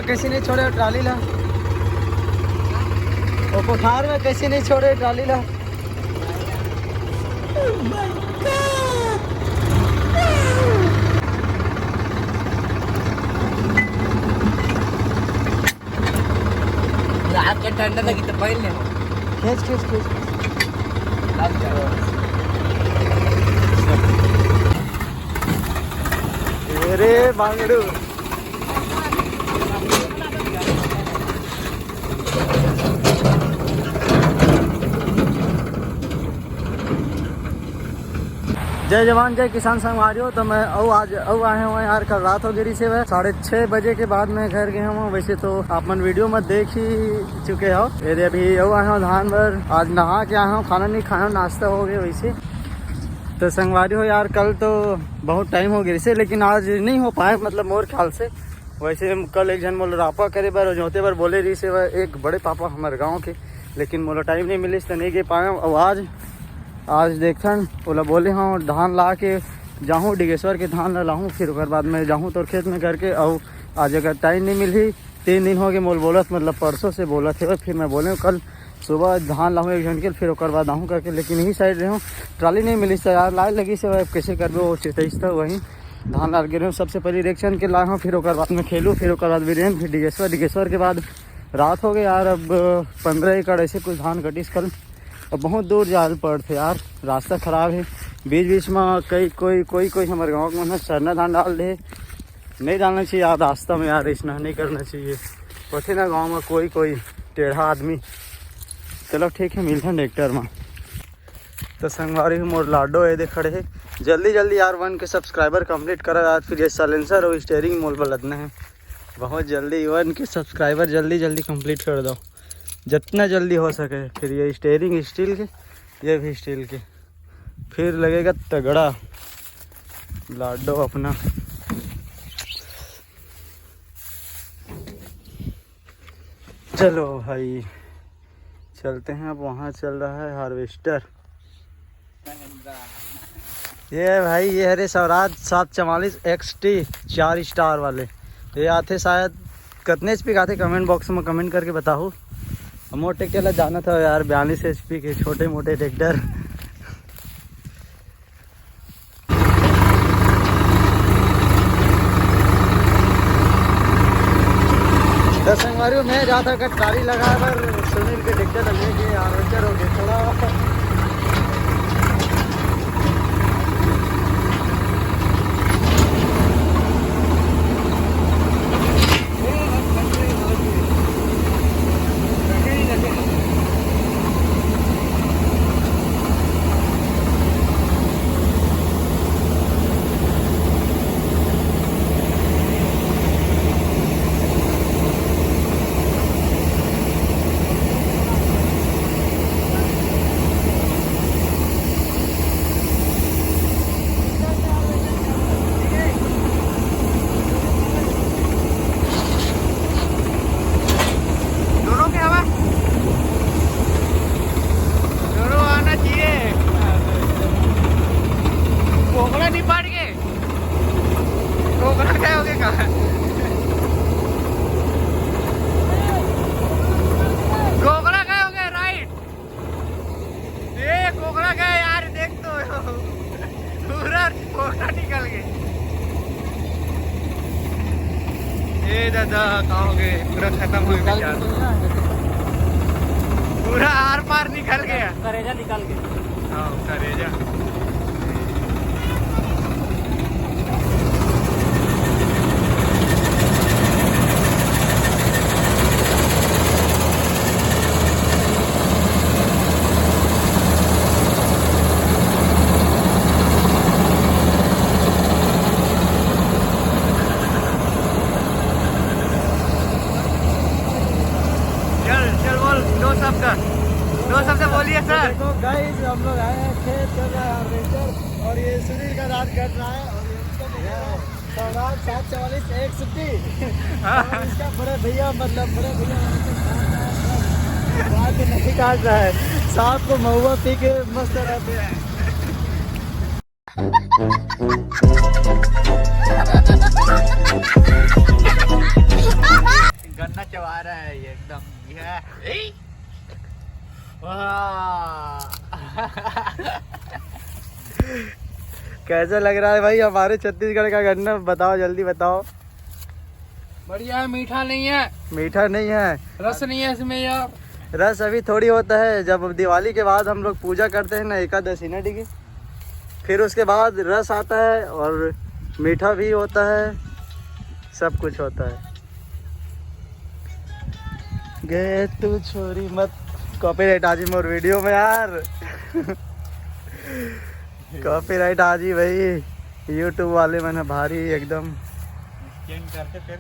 में कैसे नहीं छोड़े ट्राली ला, वो कोठार में कैसे नहीं छोड़े ट्राली ला। रात के ठंडा लगी तो पहले खींच खींच खींच अरे बांगड़ू जय जवान जय किसान संगवारियों। तो मैं आज आए हुए यार, कल रात हो गई से 6:30 बजे के बाद मैं घर गया हूँ। वैसे तो आप मन वीडियो में देख ही चुके हो। मेरे अभी आए हूँ धान भर, आज नहा के आया हूँ, खाना नहीं खाया, नाश्ता हो गया वैसे। तो संगवारी हो यार, कल तो बहुत टाइम हो गया से, लेकिन आज नहीं हो पाए, मतलब मोर ख्याल से। वैसे कल एक जन मोल रापा करे बर जोते बर बोले रही से एक बड़े पापा हमारे गाँव के, लेकिन मोला टाइम नहीं मिले तो नहीं गे पाए। और आज देखन बोला बोले हाँ धान ला के जाऊँ डिगेश्वर के धान ला लाऊँ, फिर उसके बाद मैं जाऊँ तो खेत में करके। और आज अगर टाइम नहीं मिली, 3 दिन हो गए मोल बोलत, मतलब परसों से बोला थे। फिर मैं बोले कल सुबह धान लाऊँ 1 घंटे, फिर उसके बाद आऊँ करके, लेकिन यही साइड रहे हूँ, ट्राली नहीं मिली तो यार लाए लगी से कैसे कर वो चितईस था वहीं धान ला गिरे हूँ। सबसे पहले रिएक्शन के लाए हूँ, फिर उसके बाद में खेलूँ, फिर उसके बाद वीरेन, फिर डिगेश्वर के बाद रात हो गई यार। अब 15 एकड़ ऐसे कुछ धान कटीस कल। अब बहुत दूर जाल पड़ थे यार, रास्ता ख़राब है। बीच बीच में कोई हमारे गाँव में सरना धान डाल दे, नहीं डालना चाहिए यार रास्ता में यार, ऐसा नहीं करना चाहिए। होते ना गांव में कोई टेढ़ा आदमी। चलो ठीक है, मिलते हैं ट्रैक्टर में। तो संगवारी मोर लाडो ये खड़े है, जल्दी यार 1 के सब्सक्राइबर कंप्लीट करा यार। फिर ये साइलेंसर और स्टीयरिंग मोल बदलना है, बहुत जल्दी 1 के सब्सक्राइबर जल्दी कंप्लीट कर दो, जितना जल्दी हो सके। फिर ये स्टीयरिंग स्टील के, ये भी स्टील के, फिर लगेगा तगड़ा लाडो अपना। चलो भाई चलते हैं। अब वहाँ चल रहा है हार्वेस्टर। ये भाई ये हरे स्वराज 744 XT 4 स्टार वाले, ये आते शायद कितने HP का आते, कमेंट बॉक्स में कमेंट करके बताओ। मोटे ट्रैक्टर ला जाना था यार, 42 HP के छोटे मोटे ट्रैक्टर। तो संगवारी में जाता कर ट्राली लगा कर सुनील के ट्रैक्टर लेके हार्वेस्टर हो गए थोड़ा। दादा कहाँ हो गए, पूरा खत्म हो गया, पूरा आर पार निकल गया, करेजा निकल गया। हाँ करेजा। दो शब्द बोलिए सर। देखो गाइस, हम लोग आए हैं, खेत चल रहा है हार्वेस्टर, और ये सुनील का रात कट रहा है, और स्वराज 744 XT और इसका बड़े भैया, मतलब बड़े भैया रात नहीं काट रहा है, साथ को महुआ पी के मस्त रहते हैं। चबा रहा है ये एकदम। वाह कैसा लग रहा है भाई हमारे छत्तीसगढ़ का गन्ना? बताओ जल्दी बताओ। बढ़िया है, मीठा नहीं है। मीठा नहीं है, रस नहीं है इसमें यार। रस अभी थोड़ी होता है, जब दिवाली के बाद हम लोग पूजा करते हैं ना, एकादशी ना डिगी, फिर उसके बाद रस आता है और मीठा भी होता है, सब कुछ होता है। गे तू छोरी मत, कॉपीराइट आजी मोर वीडियो में यार। कॉपीराइट आजी भाई, यूट्यूब वाले मैंने भारी एकदम करते फिर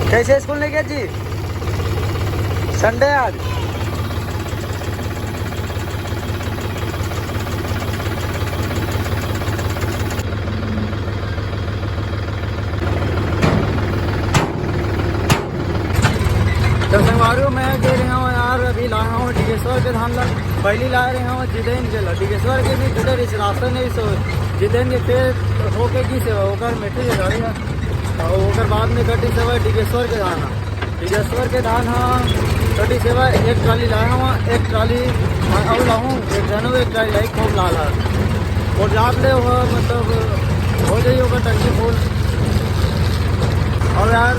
कैसे स्कूल नहीं गया जी? संडे आज। तो संगवारियों मैं दे रहा हूँ यार, अभी लाया हूँ डिगेश्वर के धान ला, पहली ला रहे हूँ जिदेन के ला, डिगेश्वर के भी किधर इस रास्ते नहीं सो जिदेन के खेत होके की से होकर मेठी के गाड़ी है और होकर बाद में कटी सेवा डिगेश्वर के धान है। डिगेश्वर के धान हाँ कटी सेवा एक ट्राली लाया हूँ, एक ट्राली और लाऊँ, एक जनो एक ट्राली लाई खूब लाल है और जाप ले हुआ मतलब हो जाइए होगा टंकी फूल। और यार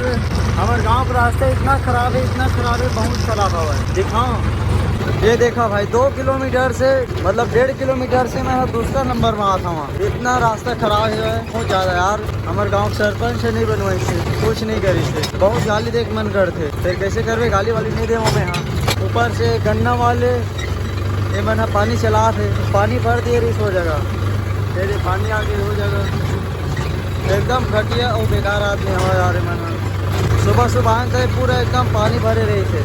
हमारे गांव का रास्ता इतना खराब है, इतना खराब है, बहुत खराब हुआ है। दिखाओ ये देखा भाई, 2 किलोमीटर से मतलब 1.5 किलोमीटर से मैं दूसरा नंबर में आता हूँ। इतना रास्ता खराब है बहुत ज़्यादा यार। हमारे गांव सरपंच से नहीं बनवाई थे, कुछ नहीं करी थे, बहुत गाली देख मन करते, फिर कैसे करवे, गाली वाली नहीं दे मैं। हाँ ऊपर से गन्ना वाले ये मैंने पानी चला थे, पानी भर दिए रही हो जगह, तेरे पानी आके हो जगह एकदम घटिया और बेकार आदमी हमारे यार। मैंने सुबह सुबह से पूरा एकदम पानी भरे रहे थे।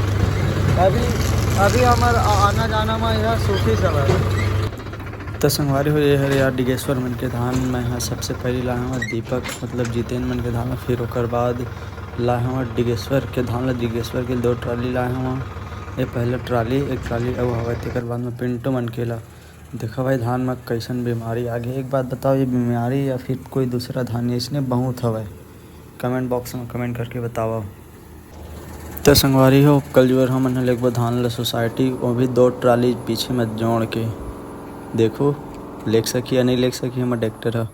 अभी हमारा आना जाना में यह सूखी सब है। तो संगवारी हो ये है यार डिगेश्वर मन के धान में यहाँ सबसे पहले लाया हूँ दीपक मतलब जितेन मन के धान, फिर ओकर बाद लाया हूँ डिगेश्वर के धान, डिगेश्वर के 2 ट्राली लाया हूँ। ये पहले ट्राली एक ट्राली अब हवा तेकर बाद में पिंटू मन के ला। देखो भाई धान में कैसन बीमारी आ गई, एक बात बताओ, ये बीमारी या फिर कोई दूसरा धान इसने बहुत हवा, कमेंट बॉक्स में कमेंट करके बताओ। तो संगवारी हो कल जो हम लेके धान ला सोसाइटी, वो भी 2 ट्राली पीछे में जोड़ के देखो लेक सकी या नहीं लेक सकी, हमारा ट्रैक्टर है।